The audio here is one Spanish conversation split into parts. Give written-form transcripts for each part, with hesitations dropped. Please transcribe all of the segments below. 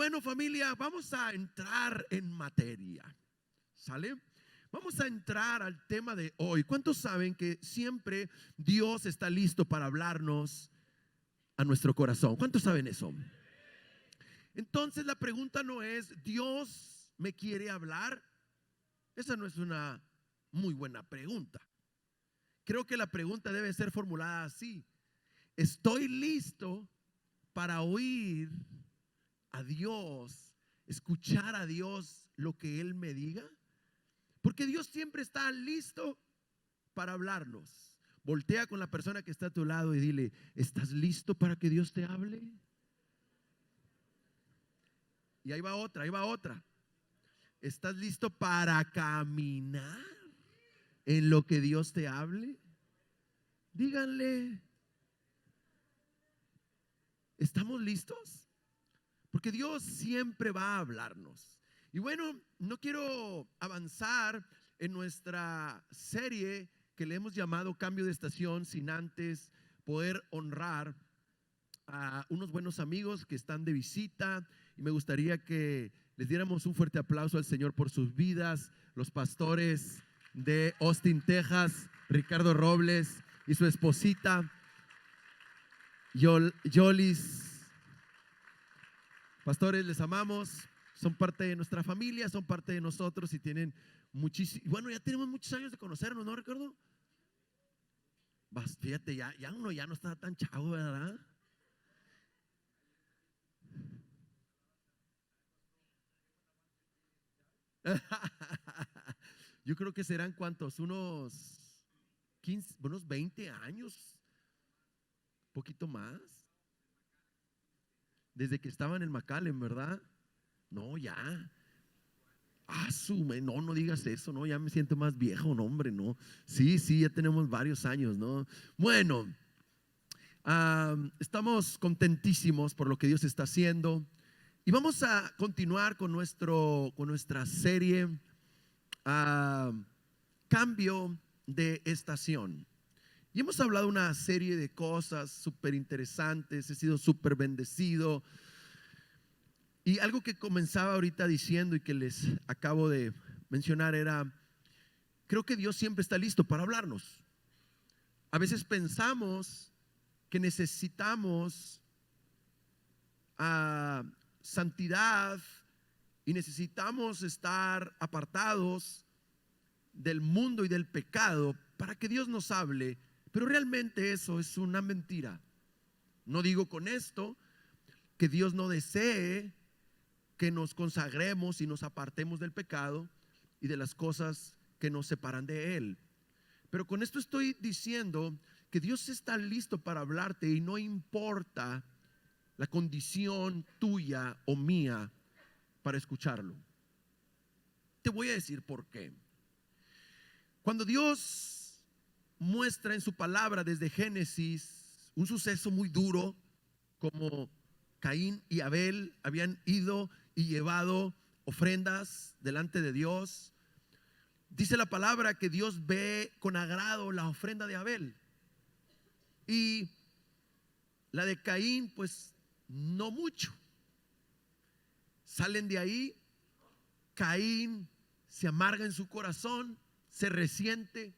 bueno, familia, vamos a entrar en materia. ¿Sale? Vamos a entrar al tema de hoy. ¿Cuántos saben que siempre Dios está listo para hablarnos a nuestro corazón? ¿Cuántos saben eso? Entonces la pregunta no es, ¿Dios me quiere hablar? Esa no es una muy buena pregunta. Creo que la pregunta debe ser formulada así: ¿estoy listo para oír a Dios, escuchar a Dios lo que Él me diga? Porque Dios siempre está listo para hablarnos. Voltea con la persona que está a tu lado y dile: ¿estás listo para que Dios te hable? Y ahí va otra, ahí va otra. ¿Estás listo para caminar en lo que Dios te hable? Díganle: ¿estamos listos? Porque Dios siempre va a hablarnos. Y bueno, no quiero avanzar en nuestra serie que le hemos llamado Cambio de Estación sin antes poder honrar a unos buenos amigos que están de visita, y me gustaría que les diéramos un fuerte aplauso al Señor por sus vidas. Los pastores de Austin, Texas, Ricardo Robles y su esposita Yolis. Pastores, les amamos, son parte de nuestra familia, son parte de nosotros y tienen muchísimo, bueno, ya tenemos muchos años de conocernos, ¿no, Ricardo? Fíjate, ya uno ya no está tan chavo, ¿verdad? Yo creo que serán ¿cuántos? Unos 15, unos 20 años, poquito más. Desde que estaba en el McAllen, ¿verdad? No, ya. No digas eso, no, ya me siento más viejo, no, hombre, no. Sí, ya tenemos varios años, ¿no? Bueno, estamos contentísimos por lo que Dios está haciendo. Y vamos a continuar con nuestra serie Cambio de Estación. Y hemos hablado una serie de cosas súper interesantes. He sido súper bendecido. Y algo que comenzaba ahorita diciendo y que les acabo de mencionar era: creo que Dios siempre está listo para hablarnos. A veces pensamos que necesitamos santidad y necesitamos estar apartados del mundo y del pecado para que Dios nos hable, pero realmente eso es una mentira. No digo con esto que Dios no desee que nos consagremos y nos apartemos del pecado y de las cosas que nos separan de Él, pero con esto estoy diciendo que Dios está listo para hablarte y no importa la condición tuya o mía para escucharlo. Te voy a decir por qué. Cuando Dios muestra en su palabra desde Génesis un suceso muy duro, como Caín y Abel habían ido y llevado ofrendas delante de Dios, dice la palabra que Dios ve con agrado la ofrenda de Abel y la de Caín pues no mucho. Salen de ahí, Caín se amarga en su corazón, se resiente,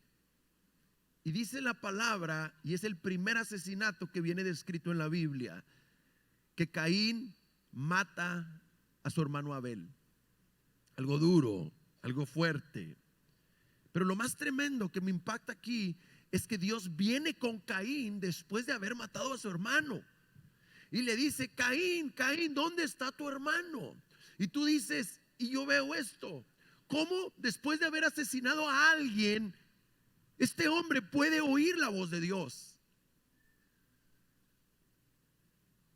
y dice la palabra, y es el primer asesinato que viene descrito en la Biblia, que Caín mata a su hermano Abel. Algo duro, algo fuerte. Pero lo más tremendo que me impacta aquí es que Dios viene con Caín después de haber matado a su hermano y le dice: Caín, Caín, ¿dónde está tu hermano? Y tú dices, y yo veo esto: ¿cómo después de haber asesinado a alguien, este hombre puede oír la voz de Dios?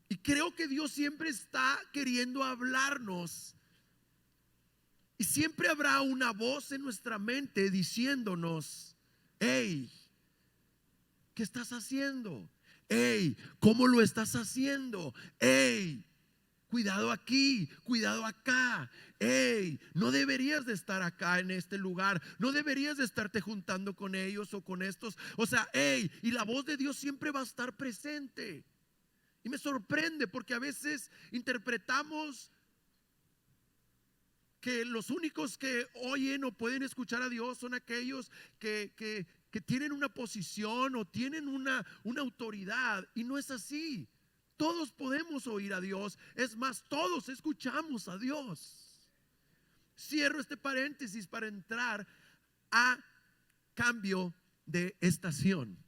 Y creo que Dios siempre está queriendo hablarnos. Y siempre habrá una voz en nuestra mente diciéndonos: hey, ¿qué estás haciendo? Hey, ¿cómo lo estás haciendo? Hey, cuidado aquí, cuidado acá. Hey, no deberías de estar acá en este lugar. No deberías de estarte juntando con ellos o con estos. O sea, hey, y la voz de Dios siempre va a estar presente. Y me sorprende porque a veces interpretamos que los únicos que oyen o pueden escuchar a Dios son aquellos que tienen una posición o tienen una autoridad, y no es así. Todos podemos oír a Dios, es más, todos escuchamos a Dios. Cierro este paréntesis para entrar a cambio de estación.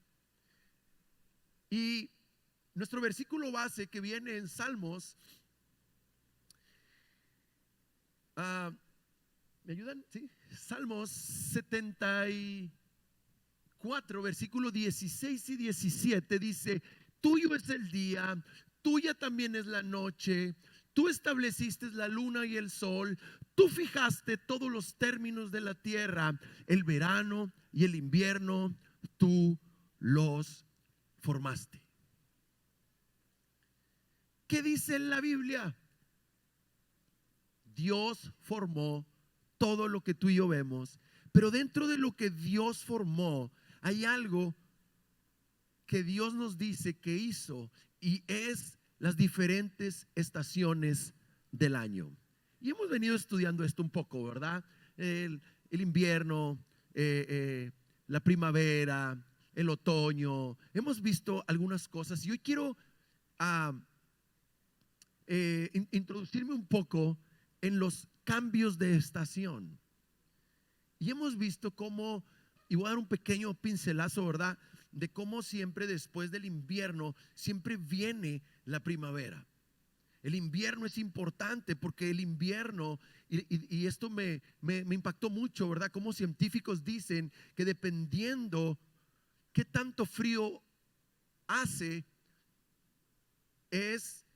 Y nuestro versículo base que viene en Salmos, ¿me ayudan? ¿Sí? Salmos 74, versículos 16 y 17 dice: tuyo es el día, tuya también es la noche, tú estableciste la luna y el sol, tú fijaste todos los términos de la tierra, el verano y el invierno, tú los formaste. ¿Qué dice en la Biblia? Dios formó todo lo que tú y yo vemos, pero dentro de lo que Dios formó hay algo que Dios nos dice que hizo, y es las diferentes estaciones del año. Y hemos venido estudiando esto un poco, ¿verdad? El invierno, la primavera, el otoño. Hemos visto algunas cosas y hoy quiero introducirme un poco en los cambios de estación. Y hemos visto cómo, y voy a dar un pequeño pincelazo, ¿verdad?, de cómo siempre después del invierno siempre viene la primavera. El invierno es importante porque el invierno, y esto me impactó mucho, ¿verdad? Como científicos dicen que dependiendo qué tanto frío hace, es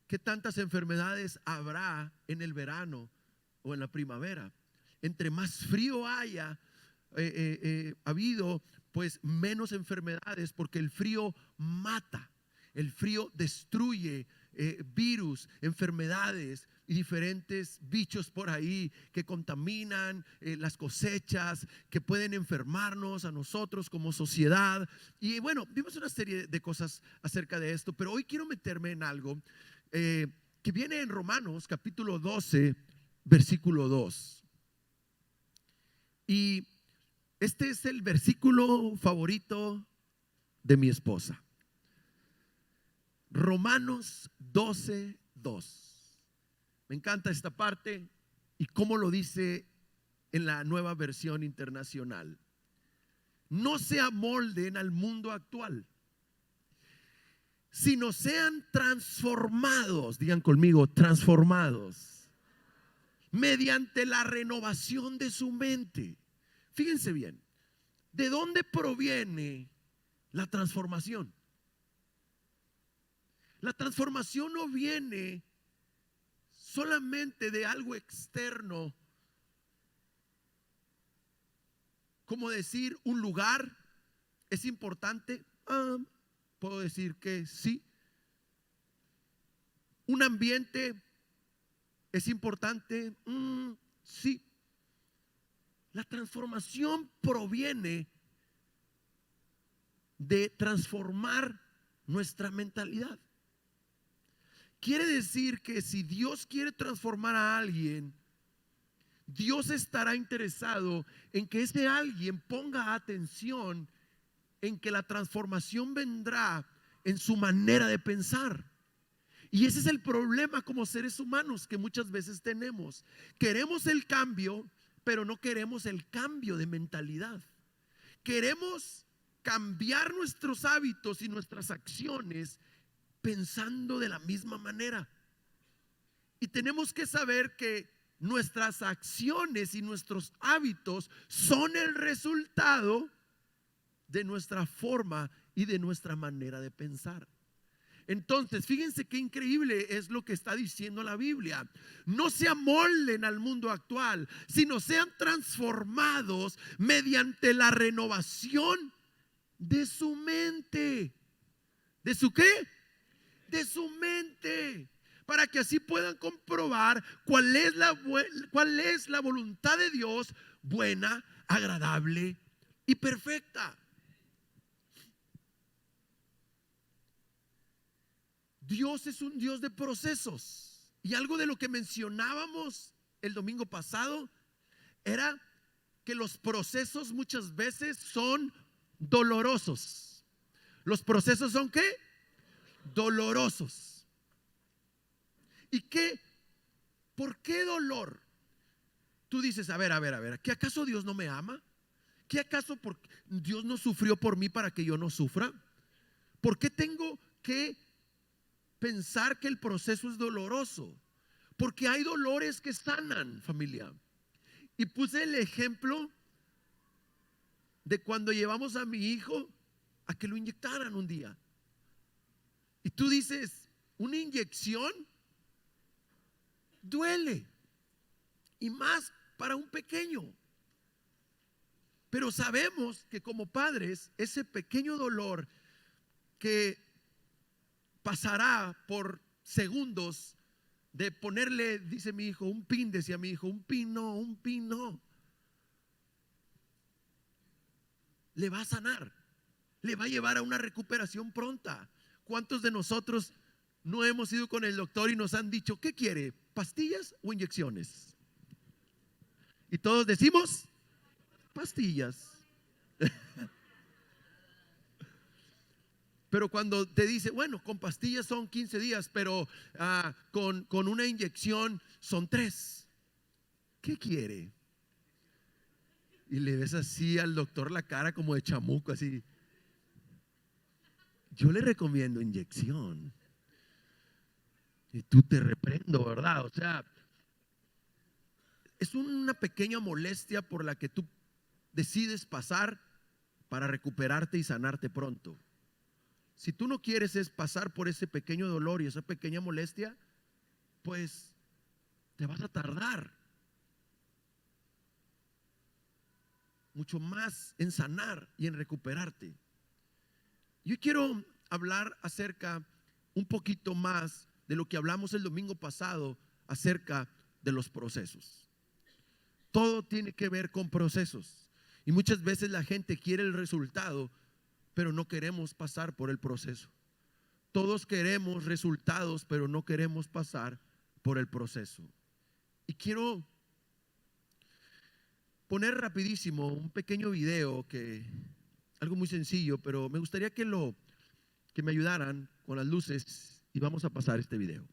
qué tantas enfermedades habrá en el verano o en la primavera. Entre más frío haya habido, pues menos enfermedades, porque el frío mata, el frío destruye virus, enfermedades y diferentes bichos por ahí que contaminan las cosechas, que pueden enfermarnos a nosotros como sociedad. Y bueno, vimos una serie de cosas acerca de esto, pero hoy quiero meterme en algo que viene en Romanos capítulo 12, versículo 2. Y este es el versículo favorito de mi esposa. Romanos 12, 2. Me encanta esta parte y cómo lo dice en la Nueva Versión Internacional. No se amolden al mundo actual, sino sean transformados, digan conmigo, transformados, mediante la renovación de su mente. Fíjense bien, ¿de dónde proviene la transformación? La transformación no viene solamente de algo externo, como decir un lugar es importante. Puedo decir que sí. Un ambiente es importante. Sí. La transformación proviene de transformar nuestra mentalidad. Quiere decir que si Dios quiere transformar a alguien, Dios estará interesado en que ese alguien ponga atención en que la transformación vendrá en su manera de pensar. Y ese es el problema como seres humanos que muchas veces tenemos. Queremos el cambio, pero no queremos el cambio de mentalidad. Queremos cambiar nuestros hábitos y nuestras acciones pensando de la misma manera. Y tenemos que saber que nuestras acciones y nuestros hábitos son el resultado de nuestra forma y de nuestra manera de pensar. Entonces, fíjense qué increíble es lo que está diciendo la Biblia. No se amolden al mundo actual, sino sean transformados mediante la renovación de su mente. ¿De su qué? De su mente. Para que así puedan comprobar cuál es la voluntad de Dios, buena, agradable y perfecta. Dios es un Dios de procesos. Y algo de lo que mencionábamos el domingo pasado era que los procesos muchas veces son dolorosos. ¿Los procesos son qué? Dolorosos. ¿Y qué? ¿Por qué dolor? Tú dices, a ver, ¿qué acaso Dios no me ama? ¿Qué acaso Dios no sufrió por mí para que yo no sufra? ¿Por qué tengo que pensar que el proceso es doloroso? Porque hay dolores que sanan, familia. Y puse el ejemplo de cuando llevamos a mi hijo a que lo inyectaran un día. Y tú dices, una inyección duele, y más para un pequeño. Pero sabemos que como padres, ese pequeño dolor que pasará por segundos de ponerle, dice mi hijo, un pin, decía mi hijo, un pin no, le va a sanar, le va a llevar a una recuperación pronta. ¿Cuántos de nosotros no hemos ido con el doctor y nos han dicho, ¿qué quiere? ¿Pastillas o inyecciones? Y todos decimos, pastillas. Pero cuando te dice, bueno, con pastillas son 15 días, pero con una inyección son 3. ¿Qué quiere? Y le ves así al doctor la cara como de chamuco, así. Yo le recomiendo inyección. Y tú te reprendo, ¿verdad? O sea, es una pequeña molestia por la que tú decides pasar para recuperarte y sanarte pronto. Si tú no quieres es pasar por ese pequeño dolor y esa pequeña molestia, pues te vas a tardar mucho más en sanar y en recuperarte. Yo quiero hablar acerca un poquito más de lo que hablamos el domingo pasado acerca de los procesos. Todo tiene que ver con procesos. Y muchas veces la gente quiere el resultado, pero no queremos pasar por el proceso. Todos queremos resultados, pero no queremos pasar por el proceso. Y quiero poner rapidísimo un pequeño video, algo muy sencillo, pero me gustaría que me ayudaran con las luces y vamos a pasar este video.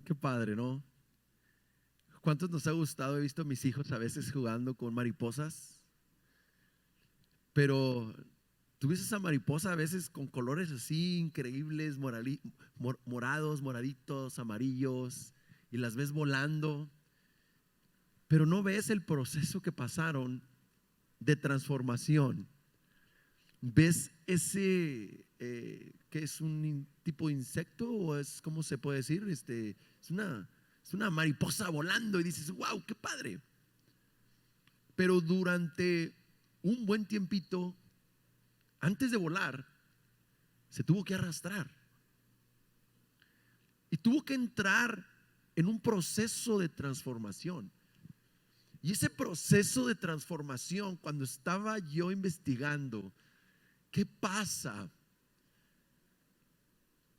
Qué padre, ¿no? ¿Cuántos nos ha gustado? He visto a mis hijos a veces jugando con mariposas, pero tú ves esa mariposa a veces con colores así increíbles, morados, moraditos, amarillos, y las ves volando, pero no ves el proceso que pasaron de transformación. ¿Ves ese que es un tipo de insecto o es, cómo se puede decir? Es una mariposa volando y dices, wow, qué padre. Pero durante un buen tiempito, antes de volar, se tuvo que arrastrar y tuvo que entrar en un proceso de transformación. Y ese proceso de transformación, cuando estaba yo investigando qué pasa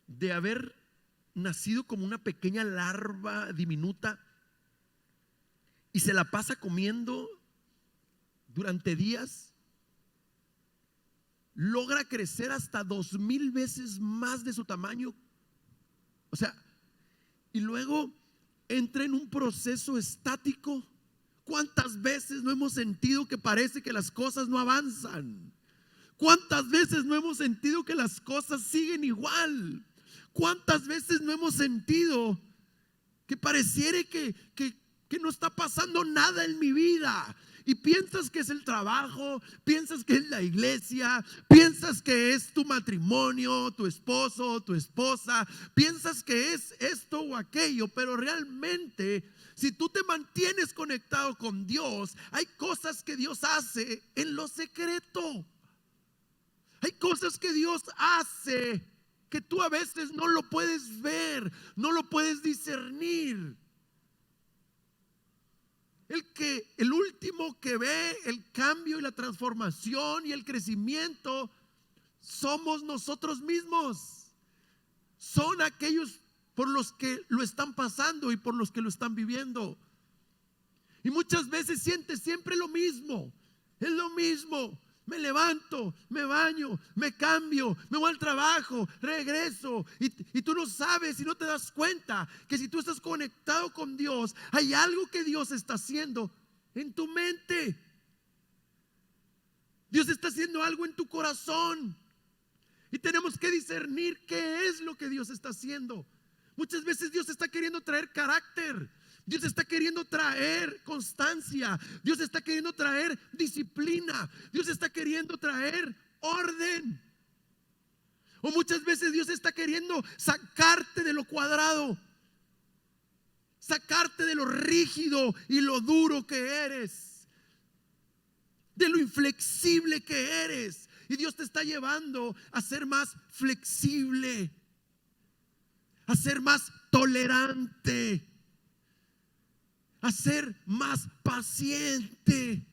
de haber nacido como una pequeña larva diminuta y se la pasa comiendo durante días, logra crecer hasta 2000 veces más de su tamaño. O sea, y luego entra en un proceso estático. ¿Cuántas veces no hemos sentido que parece que las cosas no avanzan? ¿Cuántas veces no hemos sentido que las cosas siguen igual? ¿Cuántas veces no hemos sentido que pareciera que no está pasando nada en mi vida? Y piensas que es el trabajo, piensas que es la iglesia, piensas que es tu matrimonio, tu esposo, tu esposa, piensas que es esto o aquello, pero realmente si tú te mantienes conectado con Dios, hay cosas que Dios hace en lo secreto. Hay cosas que Dios hace que tú a veces no lo puedes ver, no lo puedes discernir. El último que ve el cambio y la transformación y el crecimiento somos nosotros mismos. Son aquellos por los que lo están pasando y por los que lo están viviendo. Y muchas veces sientes siempre lo mismo. Es lo mismo. Me levanto, me baño, me cambio, me voy al trabajo, regreso. Y tú no sabes y no te das cuenta que si tú estás conectado con Dios, hay algo que Dios está haciendo en tu mente. Dios está haciendo algo en tu corazón. Y tenemos que discernir qué es lo que Dios está haciendo. Muchas veces Dios está queriendo traer carácter. Dios está queriendo traer constancia. Dios está queriendo traer disciplina. Dios está queriendo traer orden. O muchas veces Dios está queriendo sacarte de lo cuadrado, sacarte de lo rígido y lo duro que eres, de lo inflexible que eres. Y Dios te está llevando a ser más flexible, a ser más tolerante, a ser más paciente.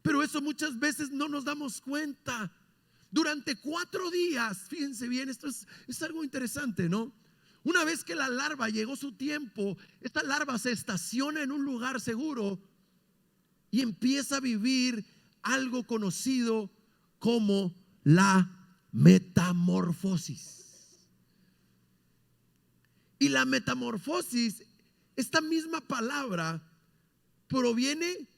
Pero eso muchas veces no nos damos cuenta. Durante 4 días, fíjense bien, esto es algo interesante, ¿no? Una vez que la larva llegó su tiempo, esta larva se estaciona en un lugar seguro y empieza a vivir algo conocido como la metamorfosis. Y la metamorfosis, esta misma palabra proviene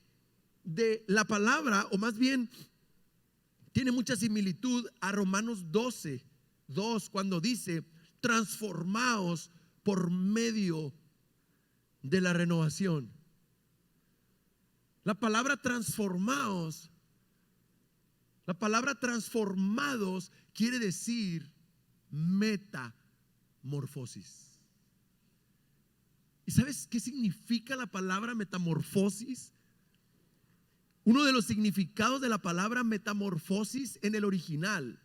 de la palabra, o más bien tiene mucha similitud a Romanos 12:2, cuando dice: transformaos por medio de la renovación. La palabra transformaos, la palabra transformados quiere decir metamorfosis. ¿Y sabes qué significa la palabra metamorfosis? Uno de los significados de la palabra metamorfosis en el original,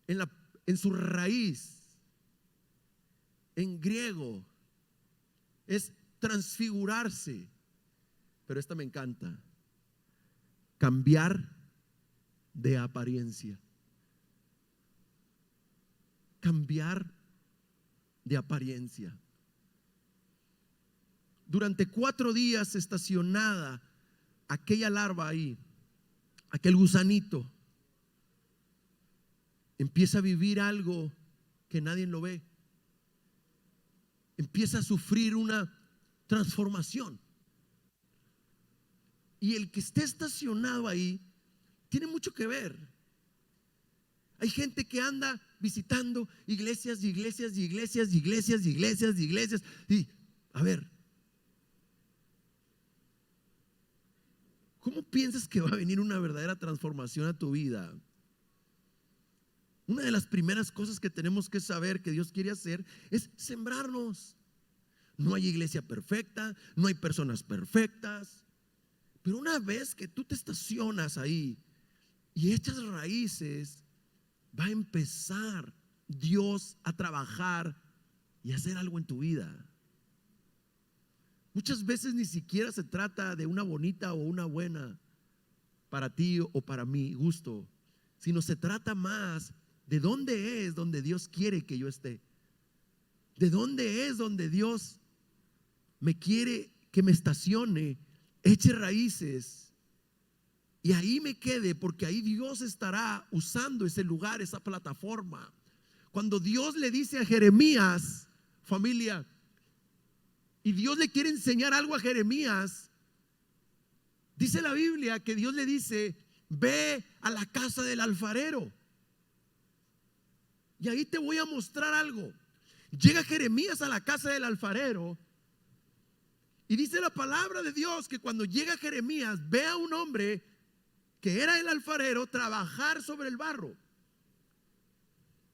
en su raíz, en griego, es transfigurarse. Pero esta me encanta: cambiar de apariencia. Cambiar de apariencia. Durante 4 días estacionada aquella larva ahí, aquel gusanito, empieza a vivir algo que nadie lo ve. empieza a sufrir una transformación. Y el que esté estacionado ahí tiene mucho que ver. Hay gente que anda visitando iglesias, iglesias, iglesias, iglesias, iglesias, iglesias. Y a ver, ¿cómo piensas que va a venir una verdadera transformación a tu vida? Una de las primeras cosas que tenemos que saber que Dios quiere hacer es sembrarnos. No hay iglesia perfecta, no hay personas perfectas, pero una vez que tú te estacionas ahí y echas raíces, va a empezar Dios a trabajar y a hacer algo en tu vida. Muchas veces ni siquiera se trata de una bonita o una buena para ti o para mi gusto, sino se trata más de dónde es donde Dios quiere que yo esté. De dónde es donde Dios me quiere que me estacione, eche raíces y ahí me quede, porque ahí Dios estará usando ese lugar, esa plataforma. Cuando Dios le dice a Jeremías, familia, y Dios le quiere enseñar algo a Jeremías, dice la Biblia que Dios le dice: ve a la casa del alfarero y ahí te voy a mostrar algo. Llega Jeremías a la casa del alfarero y dice la palabra de Dios que cuando llega Jeremías ve a un hombre que era el alfarero trabajar sobre el barro.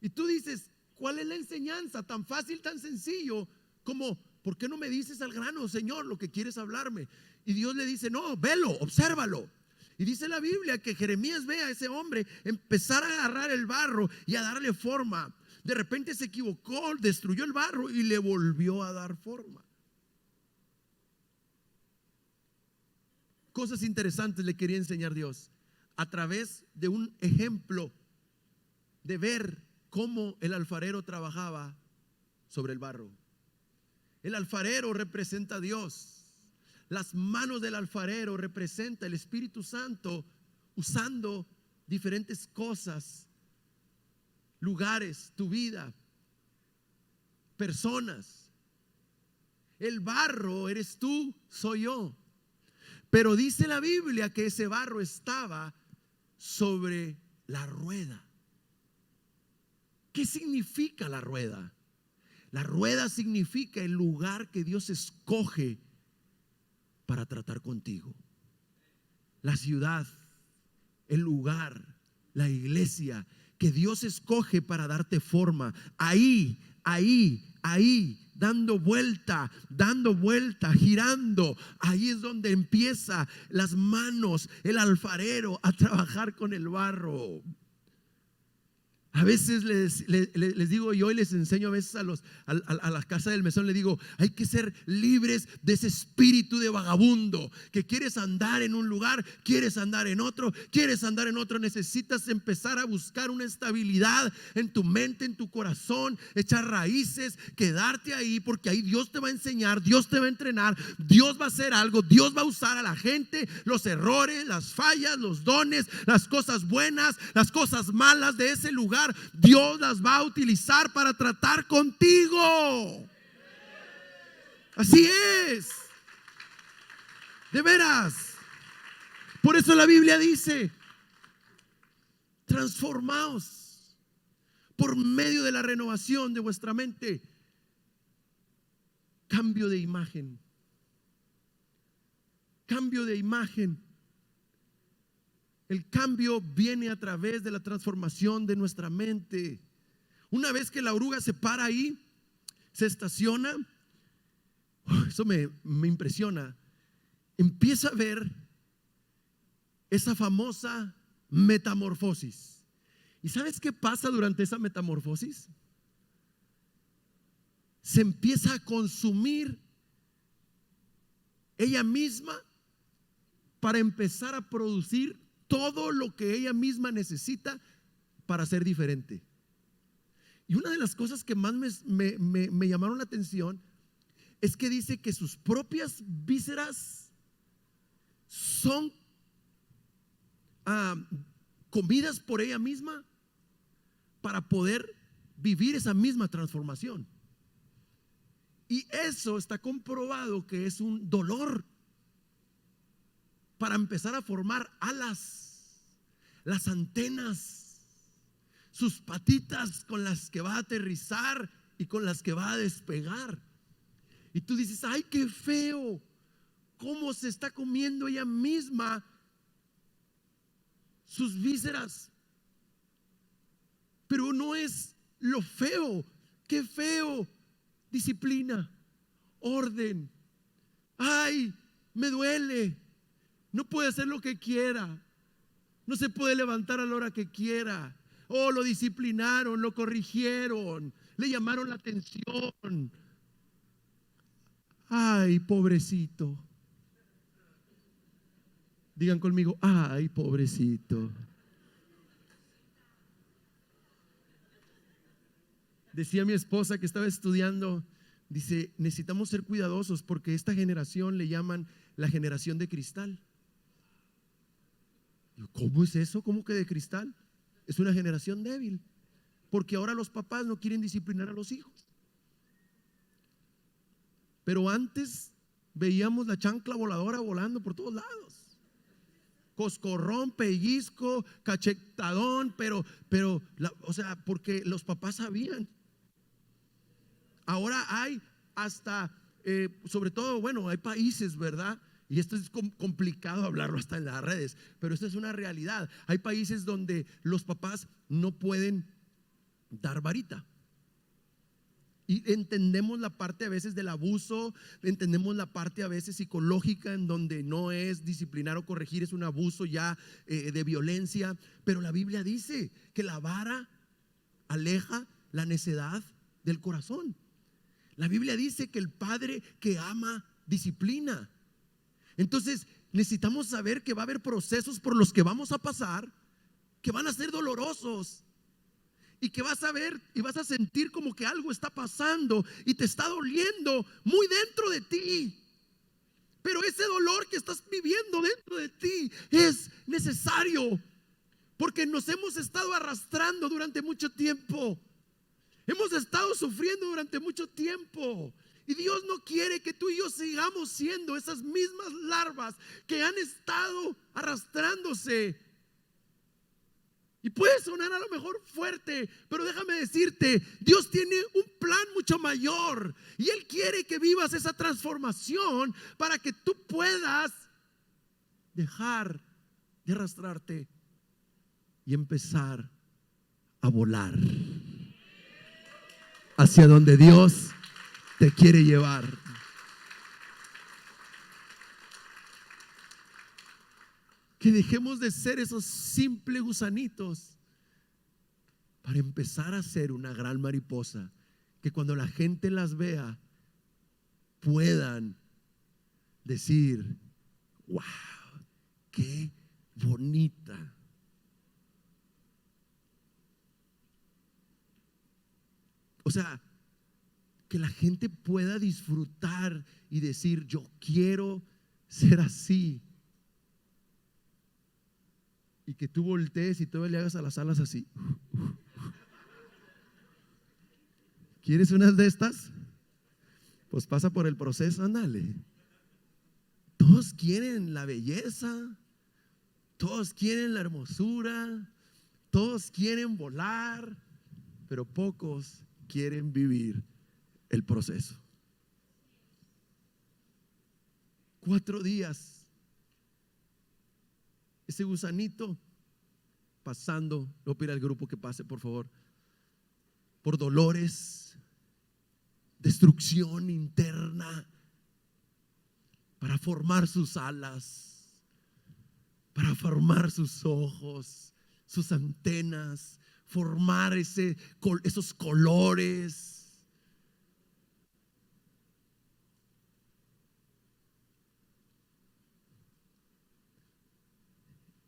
Y tú dices: ¿cuál es la enseñanza? Tan fácil, tan sencillo como: ¿por qué no me dices al grano, Señor, lo que quieres hablarme? Y Dios le dice: no, velo, obsérvalo. Y dice la Biblia que Jeremías ve a ese hombre empezar a agarrar el barro y a darle forma. De repente se equivocó, destruyó el barro y le volvió a dar forma. Cosas interesantes le quería enseñar Dios a través de un ejemplo de ver cómo el alfarero trabajaba sobre el barro. El alfarero representa a Dios. Las manos del alfarero representa el Espíritu Santo usando diferentes cosas, lugares, tu vida, personas. El barro eres tú, soy yo. Pero dice la Biblia que ese barro estaba sobre la rueda. ¿Qué significa la rueda? La rueda significa el lugar que Dios escoge para tratar contigo. La ciudad, el lugar, la iglesia que Dios escoge para darte forma. Ahí, dando vuelta, girando. Ahí es donde empieza las manos, el alfarero, a trabajar con el barro. A veces les digo yo y les enseño a veces a la casa del mesón, le digo: hay que ser libres de ese espíritu de vagabundo, que quieres andar en un lugar, quieres andar en otro, necesitas empezar a buscar una estabilidad en tu mente, en tu corazón, echar raíces, quedarte ahí, porque ahí Dios te va a enseñar, Dios te va a entrenar, Dios va a hacer algo, Dios va a usar a la gente, los errores, las fallas, los dones, las cosas buenas, las cosas malas de ese lugar. Dios las va a utilizar para tratar contigo. Así es. De veras. Por eso la Biblia dice: transformaos por medio de la renovación de vuestra mente. Cambio de imagen. Cambio de imagen. El cambio viene a través de la transformación de nuestra mente. Una vez que la oruga se para ahí, se estaciona, eso me impresiona. Empieza a ver esa famosa metamorfosis. ¿Y sabes qué pasa durante esa metamorfosis? Se empieza a consumir ella misma para empezar a producir todo lo que ella misma necesita para ser diferente. Y una de las cosas que más me llamaron la atención es que dice que sus propias vísceras son comidas por ella misma para poder vivir esa misma transformación. Y eso está comprobado que es un dolor para empezar a formar alas, las antenas, sus patitas con las que va a aterrizar y con las que va a despegar. Y tú dices, ay, qué feo, cómo se está comiendo ella misma sus vísceras. Pero no es lo feo, qué feo, disciplina, orden. Ay, me duele, no puede hacer lo que quiera, no se puede levantar a la hora que quiera. Oh, lo disciplinaron, lo corrigieron, le llamaron la atención. Ay, pobrecito. Digan conmigo, ay, pobrecito. Decía mi esposa que estaba estudiando, dice, necesitamos ser cuidadosos porque esta generación le llaman la generación de cristal. Digo, ¿cómo es eso? ¿Cómo que de cristal? Es una generación débil, porque ahora los papás no quieren disciplinar a los hijos. Pero antes veíamos la chancla voladora volando por todos lados. Coscorrón, pellizco, cachetadón, o sea, porque los papás sabían. Ahora hay hasta, sobre todo, bueno, hay países, ¿verdad? Y esto es complicado hablarlo hasta en las redes, pero esto es una realidad. Hay países donde los papás no pueden dar varita. Y entendemos la parte a veces del abuso, entendemos la parte a veces psicológica en donde no es disciplinar o corregir, es un abuso ya de violencia. Pero la Biblia dice que la vara aleja la necedad del corazón. La Biblia dice que el padre que ama disciplina. Entonces necesitamos saber que va a haber procesos por los que vamos a pasar, que van a ser dolorosos. Y que vas a ver y vas a sentir como que algo está pasando y te está doliendo muy dentro de ti. Pero ese dolor que estás viviendo dentro de ti es necesario, porque nos hemos estado arrastrando durante mucho tiempo. Hemos estado sufriendo durante mucho tiempo. Y Dios no quiere que tú y yo sigamos siendo esas mismas larvas que han estado arrastrándose. Y puede sonar a lo mejor fuerte, pero déjame decirte, Dios tiene un plan mucho mayor y Él quiere que vivas esa transformación para que tú puedas dejar de arrastrarte y empezar a volar hacia donde Dios te quiere llevar. Que dejemos de ser esos simples gusanitos para empezar a ser una gran mariposa, que cuando la gente las vea puedan decir, wow, qué bonita. O sea, que la gente pueda disfrutar y decir, yo quiero ser así. Y que tú voltees y todavía le hagas a las alas así. ¿Quieres unas de estas? Pues pasa por el proceso, ándale. Todos quieren la belleza, todos quieren la hermosura, todos quieren volar, pero pocos quieren vivir el proceso. 4 días. Ese gusanito pasando, le voy a pedir al grupo que pase, por favor, por dolores, destrucción interna, para formar sus alas, para formar sus ojos, sus antenas, formar esos colores.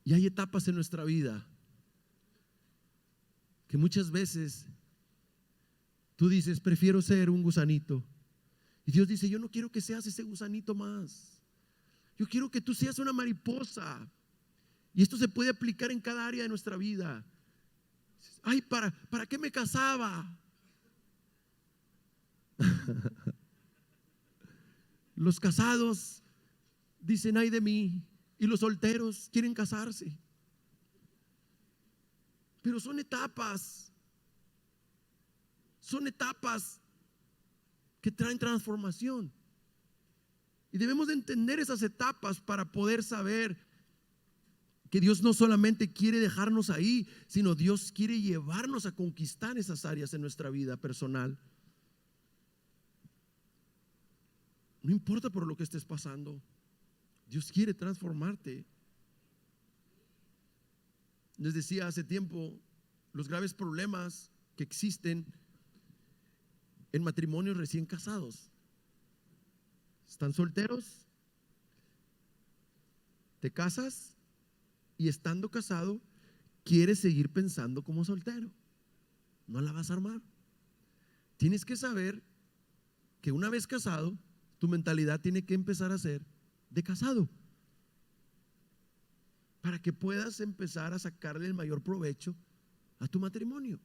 Y hay etapas en nuestra vida que muchas veces tú dices, prefiero ser un gusanito. Y Dios dice, yo no quiero que seas ese gusanito más. Yo quiero que tú seas una mariposa. Y esto se puede aplicar en cada área de nuestra vida. Ay, ¿para qué me casaba? Los casados dicen ay de mí, y los solteros quieren casarse. Pero son etapas que traen transformación. Y debemos de entender esas etapas para poder saber que Dios no solamente quiere dejarnos ahí, sino Dios quiere llevarnos a conquistar esas áreas en nuestra vida personal. No importa por lo que estés pasando, Dios quiere transformarte. Les decía hace tiempo los graves problemas que existen en matrimonios recién casados. ¿Están solteros? ¿Te casas? Y estando casado, quieres seguir pensando como soltero. No la vas a armar. Tienes que saber que una vez casado, tu mentalidad tiene que empezar a ser de casado, para que puedas empezar a sacarle el mayor provecho a tu matrimonio,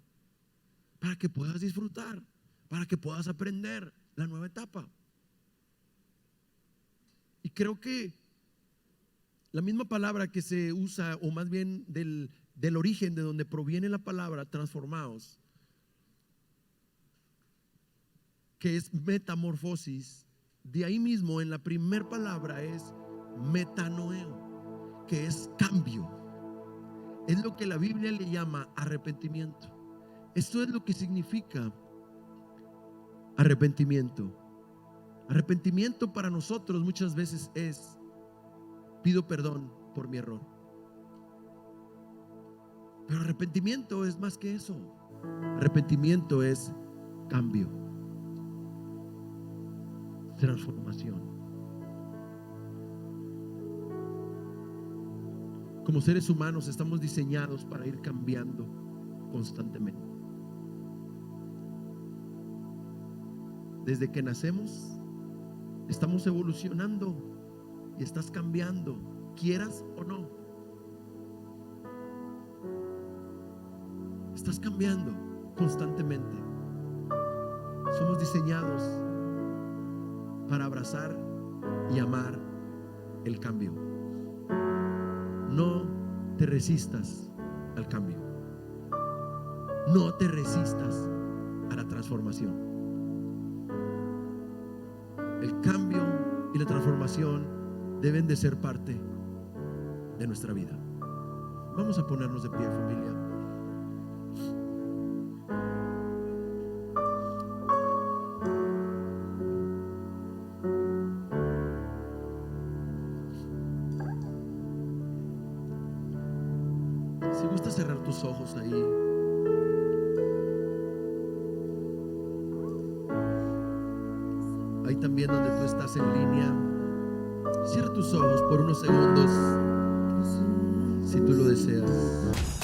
para que puedas disfrutar, para que puedas aprender la nueva etapa. Y creo que la misma palabra que se usa, o más bien del origen de donde proviene la palabra transformados, que es metamorfosis, de ahí mismo en la primer palabra es metanoeo, que es cambio. Es lo que la Biblia le llama arrepentimiento. Esto es lo que significa arrepentimiento. Arrepentimiento para nosotros muchas veces es: pido perdón por mi error. Pero arrepentimiento es más que eso. Arrepentimiento es cambio, transformación. Como seres humanos estamos diseñados para ir cambiando constantemente. Desde que nacemos estamos evolucionando y estás cambiando, quieras o no. Estás cambiando constantemente. Somos diseñados para abrazar y amar el cambio. No te resistas al cambio. No te resistas a la transformación. El cambio y la transformación deben de ser parte de nuestra vida. Vamos a ponernos de pie, familia. Si gusta cerrar tus ojos ahí. Ahí también donde tú estás en línea, cierra tus ojos por unos segundos, si tú lo deseas.